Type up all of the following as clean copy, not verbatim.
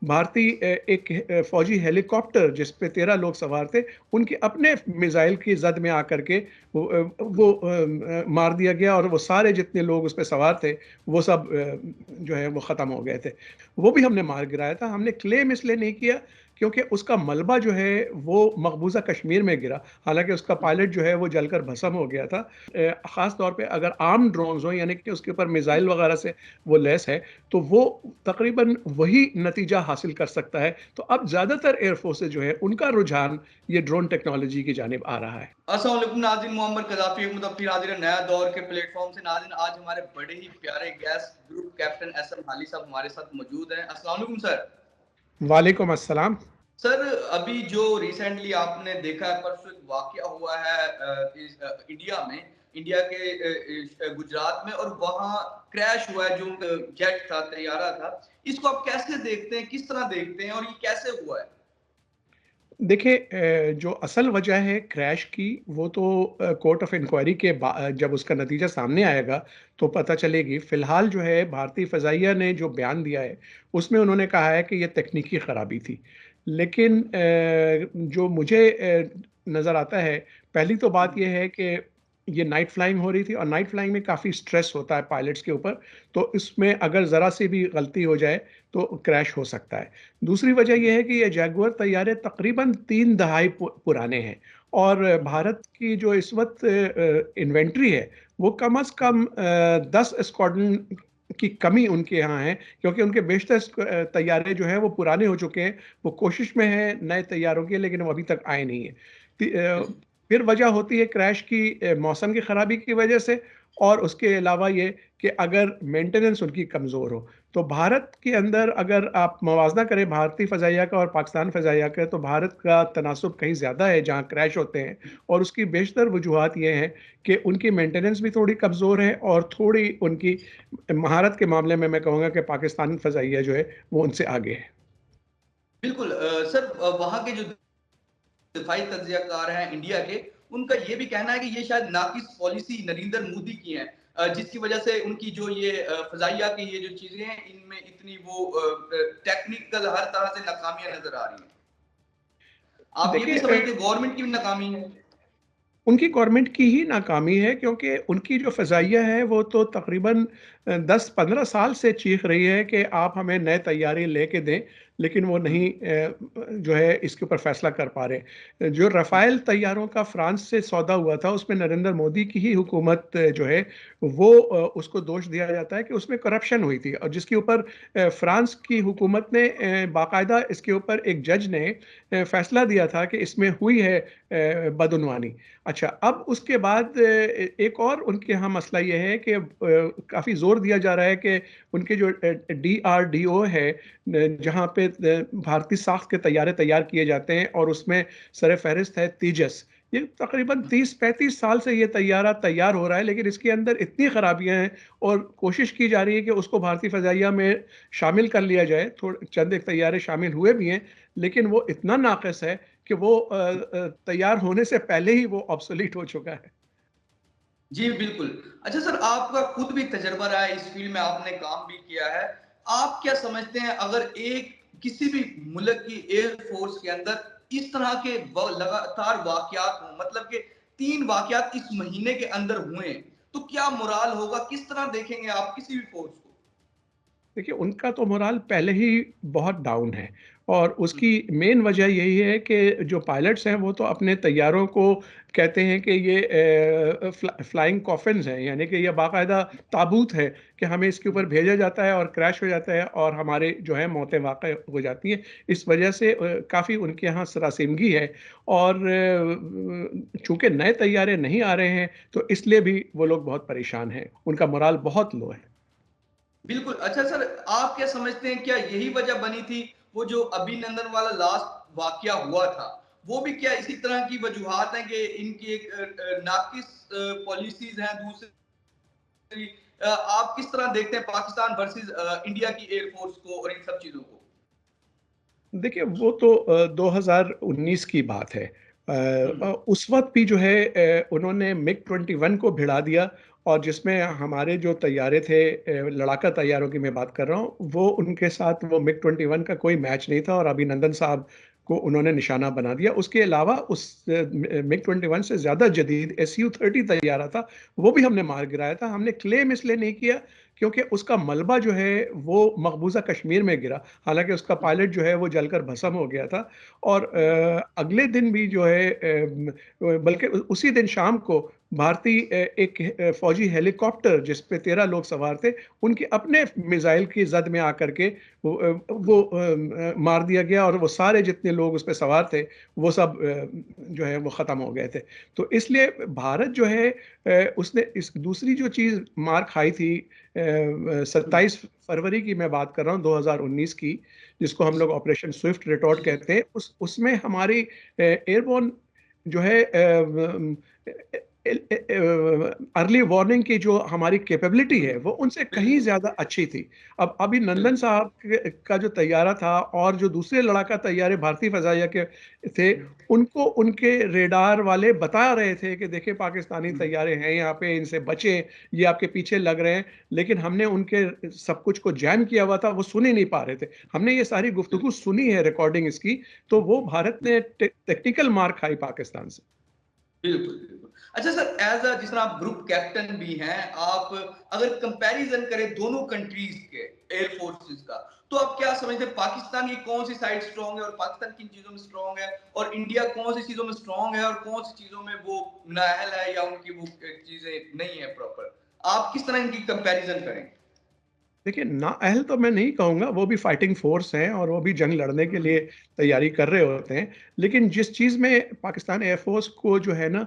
भारतीय एक फौजी हेलीकॉप्टर जिस पे 13 लोग सवार थे, उनके अपने मिसाइल की जद में आकर के मार दिया गया, और वो सारे जितने लोग उस पे सवार थे वो सब जो है वो ख़त्म हो गए थे। वो भी हमने मार गिराया था। हमने क्लेम इसलिए नहीं किया क्योंकि उसका मलबा जो है वो मकबूजा कश्मीर में गिरा, हालांकि उसका पायलट जो है वो जलकर भस्म हो गया था। ख़ास तौर पे अगर आर्म ड्रोन्स हो, यानी कि उसके ऊपर मिसाइल वगैरह से वो लैस है, तो वो तकरीबन वही नतीजा हासिल कर सकता है। तो अब ज़्यादातर एयरफोर्सेज जो है उनका रुझान ये ड्रोन टेक्नोलॉजी की जानिब आ रहा है। अस्सलाम वालेकुम नाज़रीन, मोहम्मद कज़ाफ़ी एक मुदफ़्फ़िर हाज़िर है नया दौर के प्लेटफ़ॉर्म से। नाज़रीन, आज हमारे बड़े ही प्यारे गेस्ट ग्रुप कैप्टन एसएम हाली साहब हमारे साथ मौजूद हैं। अस्सलाम वालेकुम सर। वालेकुम अस्सलाम। सर, अभी जो रिसेंटली आपने देखा है, परसों एक वाक़या हुआ है इंडिया में, इंडिया के गुजरात में, और वहाँ क्रैश हुआ है जो जेट था, तैयारा था। इसको आप कैसे देखते हैं? किस तरह देखते हैं और ये कैसे हुआ है? देखिए, जो असल वजह है क्रैश की वो तो कोर्ट ऑफ इंक्वायरी के जब उसका नतीजा सामने आएगा तो पता चलेगी। फिलहाल जो है भारतीय फ़ज़ाइया ने जो बयान दिया है उसमें उन्होंने कहा है कि ये तकनीकी ख़राबी थी। लेकिन जो मुझे नज़र आता है, पहली तो बात ये है कि ये नाइट फ्लाइंग हो रही थी, और नाइट फ्लाइंग में काफ़ी स्ट्रेस होता है पायलट्स के ऊपर, तो इसमें अगर ज़रा सी भी गलती हो जाए तो क्रैश हो सकता है। दूसरी वजह यह है कि ये जैगुआर तैयारे तकरीबन 3 दहाई पुराने हैं, और भारत की जो इस वक्त इन्वेंट्री है वो कम से कम 10 स्क्वाड्रन की कमी उनके यहाँ है, क्योंकि उनके बेशतर तैयारे जो है वो पुराने हो चुके हैं। वो कोशिश में है नए तैयारों की, लेकिन वो अभी तक आए नहीं है। फिर वजह होती है क्रैश की मौसम की खराबी की वजह से, और उसके अलावा ये कि अगर मेंटेनेंस उनकी कमज़ोर हो। तो भारत के अंदर अगर आप मवाजना करें भारतीय फ़ज़ाइया का और पाकिस्तान फ़ज़ाइया का, तो भारत का तनासुब कहीं ज़्यादा है जहाँ क्रैश होते हैं, और उसकी बेशतर वजूहात ये हैं कि उनकी मेंटेनेंस भी थोड़ी कमज़ोर है, और थोड़ी उनकी महारत के मामले में मैं कहूँगा कि पाकिस्तानी फ़ज़ाइया जो है वो उनसे आगे है। बिल्कुल सर, वहाँ के जो दिफाई तज्ज़ियाकार हैं इंडिया के, उनका ये भी कहना है कि ये शायद नाक़िस पॉलिसी नरेंद्र मोदी की है, जिसकी वजह से उनकी जो ये फ़ज़ाइया की ये जो चीज़ें हैं, इनमें इतनी वो टेक्निकल हर तरह से नाकामियाँ नज़र आ रही हैं। आप ये भी देखिए, समझते हैं गवर्नमेंट की भी नाकामी है? उनकी गवर्नमेंट की ही नाकामी है, क्योंकि उनकी जो फ़ज़ाइया है वो तो तकरीबन 10-15 साल से चीख रही है कि आप हमें नए तैयारे लेके दें, लेकिन वो हुँ, नहीं जो है इसके ऊपर फ़ैसला कर पा रहे। जो रफ़ाएल तैयारों का फ्रांस से सौदा हुआ था उसमें नरेंद्र मोदी की ही हुकूमत जो है वो उसको दोष दिया जाता है कि उसमें करप्शन हुई थी, और जिसके ऊपर फ्रांस की हुकूमत ने बाकायदा इसके ऊपर एक जज ने फ़ैसला दिया था कि इसमें हुई है बदउनवानी। अच्छा, अब उसके बाद एक और उनके यहाँ मसला ये है कि काफ़ी ज़ोर दिया जा रहा है कि उनके जो डीआरडीओ है, जहाँ पे भारतीय साख्त के तैयारे तैयार किए जाते हैं, और उसमें सर-फ़हरिस्त है तेजस। ये तकरीबन हुँ। 30-35 साल से ये तैयारा तैयार हो रहा है, लेकिन इसके अंदर इतनी खराबियाँ हैं, और कोशिश की जा रही है कि उसको भारतीय फ़ज़ाइया में शामिल कर लिया जाए। चंद एक तैयारे शामिल हुए भी हैं, लेकिन वो इतना नाक़िस है कि वो तैयार होने से पहले ही वो ऑब्सोलीट हो चुका है। जी, बिल्कुल। अच्छा सर, आपका खुद भी तजुर्बा रहा है, इस फ़ील्ड में आपने काम भी किया है। आप क्या समझते हैं, अगर एक किसी भी मुल्क की एयर फ़ोर्स के अंदर इस तरह के लगातार वाक़यात हों, मतलब कि 3 वाक़यात इस महीने के अंदर हुए, तो क्या मोराल होगा? किस तरह देखेंगे आप किसी भी फ़ोर्स को? देखिए, उनका तो मोराल पहले ही बहुत डाउन है, और हुँ, उसकी मेन वजह यही है कि जो पायलट्स हैं वो तो अपने तैयारों को कहते हैं कि ये फ्लाइंग कॉफ़िन्स हैं, यानी कि ये बाकायदा ताबूत है कि हमें इसके ऊपर हुँ। भेजा जाता है और क्रैश हो जाता है, और हमारे जो है मौतें वाक़ई हो जाती हैं। इस वजह से काफ़ी उनके यहाँ सरासिमगी है, और चूँकि नए तैयारे नहीं आ रहे हैं तो इसलिए भी वो लोग बहुत परेशान हैं। उनका मोराल बहुत लो है। बिल्कुल। अच्छा सर, आप क्या समझते हैं, क्या यही वजह बनी थी, वो जो अभिनंदन वाला लास्ट वाक़या हुआ था, वो भी क्या इसी तरह की वजूहात हैं कि इनकी एक नाक़िस पॉलिसीज़ हैं? दूसरी आप किस तरह देखते हैं पाकिस्तान वर्सेस इंडिया की एयर फ़ोर्स को और इन सब चीज़ों को? देखिए, वो तो 2019 की बात है। हुँ, उस वक़्त भी जो है उन्होंने मिग 21 को भिड़ा दिया, और जिसमें हमारे जो तैयारे थे, लड़ाका तैयारों की मैं बात कर रहा हूँ, वो उनके साथ वो मिग-21 का कोई मैच नहीं था और अभिनंदन साहब को उन्होंने निशाना बना दिया। उसके अलावा उस मिग-21 से ज़्यादा जदीद एसयू-30 तैयारा था, वो भी हमने मार गिराया था। हमने क्लेम इसलिए नहीं किया क्योंकि उसका मलबा जो है वो मकबूज़ा कश्मीर में गिरा। हालाँकि उसका पायलट जो है वो जलकर भस्म हो गया था और अगले दिन भी जो है बल्कि उसी दिन शाम को भारतीय एक फ़ौजी हेलीकॉप्टर जिस पे 13 लोग सवार थे, उनके अपने मिसाइल की ज़द में आकर के मार दिया गया और वो सारे जितने लोग उस पे सवार थे, वो सब जो है वो ख़त्म हो गए थे। तो इसलिए भारत जो है उसने इस दूसरी जो चीज़ मार खाई थी 27 फरवरी की मैं बात कर रहा हूँ 2019 की, जिसको हम लोग ऑपरेशन स्विफ्ट जी रिटॉर्ट जी। कहते हैं, उसमें हमारी एयरबोर्न जो है अर्ली वार्निंग की जो हमारी कैपेबिलिटी है वो उनसे कहीं बिल्कुल ज्यादा अच्छी थी। अब अभिनंदन बिल्कुल। साहब का जो तैयारा था और जो दूसरे लड़ाका तैयारे भारतीय फजाइया के थे, उनको उनके रेडार वाले बता रहे थे कि देखिए पाकिस्तानी तैयारे हैं यहाँ पे, इनसे बचे, ये आपके पीछे लग रहे हैं। लेकिन हमने उनके सब कुछ को जैम किया हुआ था, वो सुन ही नहीं पा रहे थे। हमने ये सारी गुफ्तगू सुनी है, रिकॉर्डिंग इसकी। तो वो भारत ने टेक्निकल मार खाई पाकिस्तान से। बिल्कुल, बिल्कुल। अच्छा सर, एज़ जिस तरह आप ग्रुप कैप्टन भी हैं, आप अगर कंपैरिज़न करें दोनों कंट्रीज़ के एयर फोर्सेस का, तो आप क्या समझते हैं पाकिस्तान की कौन-सी साइड स्ट्रॉन्ग है और पाकिस्तान किन चीज़ों में स्ट्रॉन्ग है? और इंडिया कौन-सी चीज़ों में स्ट्रॉन्ग है और कौन-सी चीज़ों में वो नाअहल है या उनकी वो चीज़ें नहीं है प्रॉपर? आप किस तरह इनकी कंपैरिज़न करें? देखिए, नाअहल तो मैं नहीं कहूँगा, वो भी फाइटिंग फ़ोर्स हैं और वो भी जंग लड़ने के लिए तैयारी कर रहे होते हैं। लेकिन जिस चीज़ में पाकिस्तान एयर फ़ोर्स को जो है ना,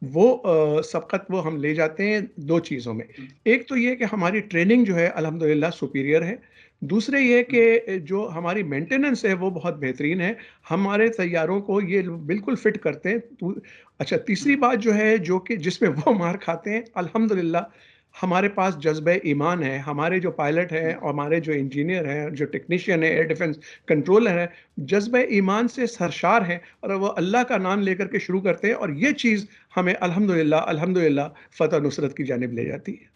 वो सबकत वो हम ले जाते हैं 2 चीज़ों में। हुँ, एक तो ये कि हमारी ट्रेनिंग जो है अल्हम्दुलिल्लाह सुपीरियर है। दूसरे ये हुँ, कि जो हमारी मेंटेनेंस है वो बहुत बेहतरीन है। हमारे तैयारों को ये बिल्कुल फ़िट करते हैं। अच्छा, तीसरी हुँ, बात जो है, जो कि जिसमें वो मार खाते हैं, अल्हम्दुलिल्लाह हमारे पास जज़्बे-ईमान है, हमारे जो पायलट हैं हुँ। और हमारे जो इंजीनियर हैं, जो टेक्नीशियन है, एयर डिफेंस कंट्रोलर है, जज़्बे-ईमान से सरशार हैं और वो अल्लाह का नाम लेकर के शुरू करते हैं और ये चीज़ हमें अल्हम्दुलिल्लाह अल्हम्दुलिल्लाह फ़तह-नुसरत की जानिब ले जाती है।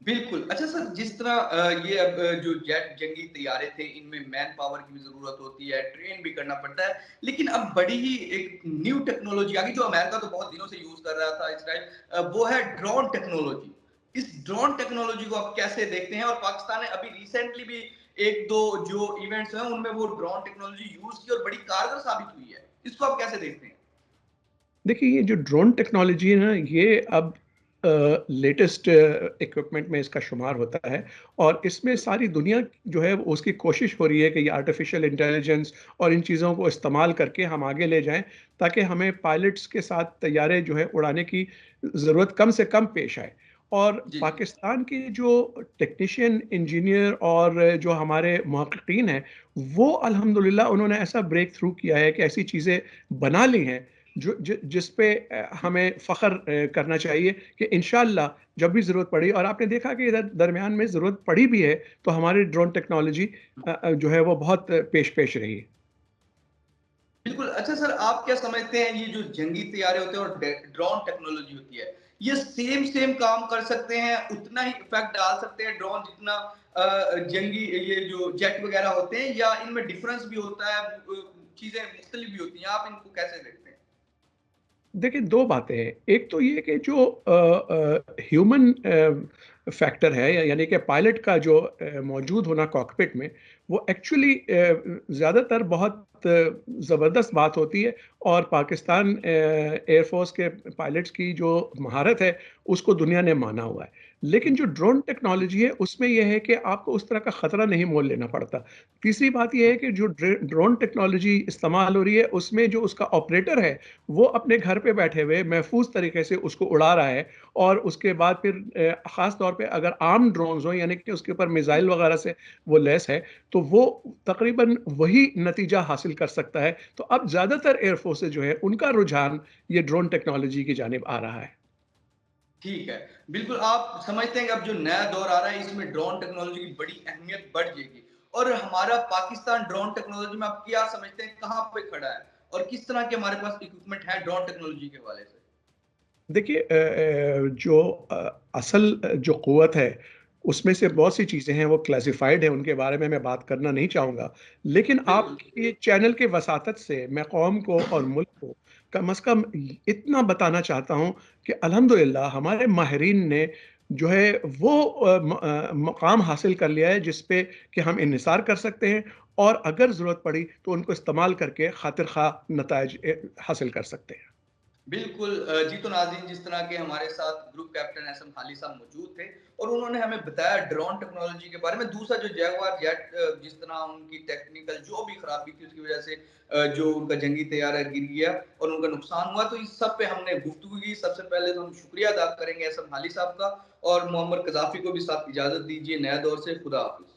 बिल्कुल। अच्छा सर, जिस तरह ये अब जो जेट जंगी तैयारे थे, इनमें मैन पावर की भी ज़रूरत होती है, ट्रेन भी करना पड़ता है। लेकिन अब बड़ी ही एक न्यू टेक्नोलॉजी आ गई, जो अमेरिका तो बहुत दिनों से यूज़ कर रहा था इसराइल, वो है ड्रोन टेक्नोलॉजी। इस ड्रोन टेक्नोलॉजी को आप कैसे देखते हैं? और पाकिस्तान ने अभी रिसेंटली भी 1-2 जो इवेंट्स हैं, उनमें वो ड्रोन टेक्नोलॉजी यूज़ की और बड़ी कारगर साबित हुई है। इसको आप कैसे देखते हैं? देखिए, ये जो ड्रोन टेक्नोलॉजी है ना, ये अब लेटेस्ट इक्विपमेंट में इसका शुमार होता है और इसमें सारी दुनिया जो है वो उसकी कोशिश हो रही है कि ये आर्टिफिशियल इंटेलिजेंस और इन चीज़ों को इस्तेमाल करके हम आगे ले जाएँ, ताकि हमें पायलट्स के साथ तैयारे जो है उड़ाने की ज़रूरत कम से कम पेश आए। और जी, जी। पाकिस्तान के जो टेक्नीशियन, इंजीनियर और जो हमारे मुहक्किकीन हैं, वो अल्हम्दुलिल्लाह उन्होंने ऐसा ब्रेक थ्रू किया है कि ऐसी चीज़ें बना ली हैं जो जिस पे हमें फ़ख्र करना चाहिए कि इंशाअल्लाह जब भी ज़रूरत पड़ी, और आपने देखा कि इधर दरमियान में ज़रूरत पड़ी भी है, तो हमारी ड्रोन टेक्नोलॉजी जो है वो बहुत पेश रही है। बिल्कुल। अच्छा सर, आप क्या समझते हैं ये जो जंगी तैयारे होते हैं और ड्रोन टेक्नोलॉजी होती है, ये सेम सेम काम कर सकते हैं, उतना ही इफेक्ट डाल सकते हैं ड्रोन जितना जंगी ये जो जेट वगैरह होते हैं, या इनमें डिफरेंस भी होता है, चीजें मुख्तलिफ भी होती हैं? आप इनको कैसे देखते हैं? देखिए, 2 बातें हैं। एक तो ये कि जो ह्यूमन फैक्टर है, यानी कि पायलट का जो मौजूद होना कॉकपिट में, वो एक्चुअली ज़्यादातर बहुत ज़बरदस्त बात होती है और पाकिस्तान एयर फ़ोर्स के पायलट्स की जो महारत है, उसको दुनिया ने माना हुआ है। लेकिन जो ड्रोन टेक्नोलॉजी है, उसमें ये है कि आपको उस तरह का खतरा नहीं मोल लेना पड़ता। तीसरी बात ये है कि जो ड्रोन टेक्नोलॉजी इस्तेमाल हो रही है, उसमें जो उसका ऑपरेटर है, वो अपने घर पे बैठे हुए महफूज तरीके से उसको उड़ा रहा है और उसके बाद फिर ख़ास तौर पे अगर आर्म ड्रोन्स हों, यानी कि उसके ऊपर मिसाइल वगैरह से वो लैस है, तो वो तकरीबन वही नतीजा हासिल कर सकता है। तो अब ज़्यादातर एयर फोर्सेस जो है, उनका रुझान ये ड्रोन टेक्नोलॉजी की जानिब आ रहा है। ठीक है। बिल्कुल, आप समझते हैं कि अब जो नया दौर आ रहा है, इसमें ड्रोन टेक्नोलॉजी की बड़ी अहमियत बढ़ जाएगी, और हमारा पाकिस्तान ड्रोन टेक्नोलॉजी में आप क्या समझते हैं कहाँ पे खड़ा है? और किस तरह के हमारे पास इक्विपमेंट है ड्रोन टेक्नोलॉजी के हवाले से? देखिए जो असल जो क़ुव्वत है, उसमें से बहुत सी चीज़ें हैं, वो क्लासिफ़ाइड हैं, उनके बारे में मैं बात करना नहीं चाहूँगा। लेकिन बिल्कुल। आपके चैनल के वसातत से मैं कौम को और मुल्क को कम से कम इ इतना बताना चाहता हूँ कि अल्हम्दुलिल्लाह हमारे माहिरीन ने जो है वो मक़ाम हासिल कर लिया है जिस पे कि हम इन्हिसार कर सकते हैं और अगर ज़रूरत पड़ी तो उनको इस्तेमाल करके खातिर ख़्वाह नताइज हासिल कर सकते हैं। बिल्कुल जी तो नाज़रीन जिस तरह के हमारे साथ ग्रुप कैप्टन एहसन हाली साहब मौजूद थे और उन्होंने हमें बताया ड्रोन टेक्नोलॉजी के बारे में। दूसरा जो जगुआर जेट जिस तरह उनकी टेक्निकल जो भी खराबी थी उसकी वजह से जो उनका जंगी तैयारा गिर गया और उनका नुकसान हुआ, तो इस सब पे हमने गुफ्तगू की। सबसे पहले तो हम शुक्रिया अदा करेंगे एहसन हाली साहब का और मोहम्मद कज़ाफ़ी को भी साथ इजाज़त दीजिए। नया दौर से खुदा हाफ़िज़।